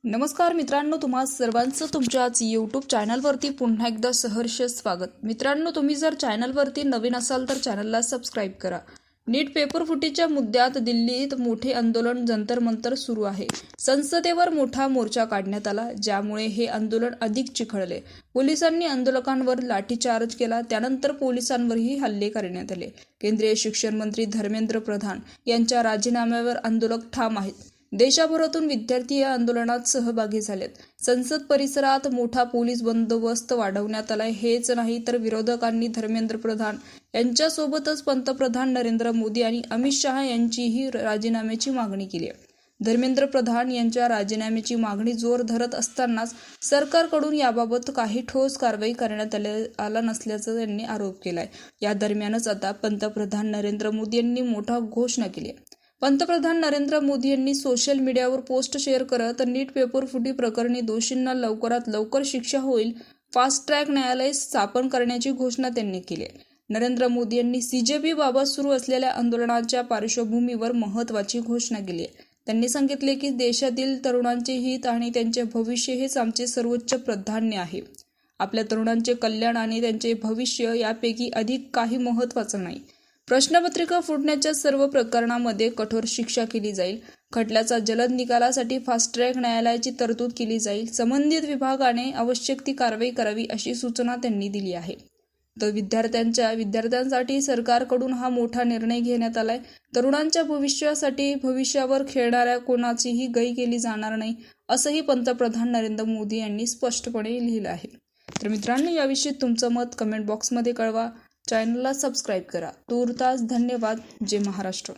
नमस्कार मित्रांनो, तुम्हा सर्वांचं तुमच्याच यूट्यूब चॅनलवरती पुन्हा एकदा सहर्ष स्वागत। मित्रांनो, तुम्ही जर चॅनलवरती नवीन असाल तर चॅनलला सबस्क्राईब करा। नीट पेपर फुटीच्या मुद्द्यात दिल्लीत मोठे आंदोलन जंतर मंतर सुरू आहे। संसदेवर मोठा मोर्चा काढण्यात आला, ज्यामुळे हे आंदोलन अधिक चिखळले। पोलिसांनी आंदोलकांवर लाठीचार्ज केला, त्यानंतर पोलिसांवरही हल्ले करण्यात आले। केंद्रीय शिक्षण मंत्री धर्मेंद्र प्रधान यांच्या राजीनाम्यावर आंदोलक ठाम आहेत। देशभरातून विद्यार्थी या आंदोलनात सहभागी झालेत। संसद परिसरात मोठा पोलीस बंदोबस्त वाढवण्यात आलाय। हेच नाही तर विरोधकांनी धर्मेंद्र प्रधान यांच्यासोबतच पंतप्रधान नरेंद्र मोदी आणि अमित शहा यांचीही राजीनाम्याची मागणी केली आहे। धर्मेंद्र प्रधान यांच्या राजीनाम्याची मागणी जोर धरत असतानाच सरकारकडून याबाबत काही ठोस कारवाई करण्यात आला नसल्याचा त्यांनी आरोप केलाय। या दरम्यानच आता पंतप्रधान नरेंद्र मोदी यांनी मोठा घोषणा केली आहे। पंतप्रधान नरेंद्र मोदी यांनी सोशल मीडियावर पोस्ट शेअर करत नीट पेपर फुटी प्रकरणी दोषींना लवकरात लवकर शिक्षा होईल, फास्ट ट्रॅक न्यायालय स्थापन करण्याची घोषणा त्यांनी केली आहे। नरेंद्र मोदी यांनी सीजेपी बाबत सुरू असलेल्या आंदोलनाच्या पार्श्वभूमीवर महत्त्वाची घोषणा केली आहे। त्यांनी सांगितले की देशातील तरुणांचे हित आणि त्यांचे भविष्य हेच आमचे सर्वोच्च प्राधान्य आहे। आपल्या तरुणांचे कल्याण आणि त्यांचे भविष्य यापैकी अधिक काही महत्त्वाचं नाही। प्रश्नपत्रिका फुटण्याच्या सर्व प्रकरणांमध्ये कठोर शिक्षा केली जाईल। खटल्याचा जलद निकालासाठी फास्ट ट्रॅक न्यायालयाची तरतूद केली जाईल। संबंधित विभागाने आवश्यक ती कारवाई करावी अशी सूचना त्यांनी दिली आहे। तर विद्यार्थ्यांसाठी सरकारकडून हा मोठा निर्णय घेण्यात आलाय। तरुणांच्या भविष्यावर खेळणाऱ्या कोणाचीही गय केली जाणार नाही, असंही पंतप्रधान नरेंद्र मोदी यांनी स्पष्टपणे लिहिलं आहे। तर मित्रांनो, याविषयी तुमचं मत कमेंट बॉक्समध्ये कळवा। चॅनलला सबस्क्राईब करा। तूर्तास धन्यवाद। जय महाराष्ट्र।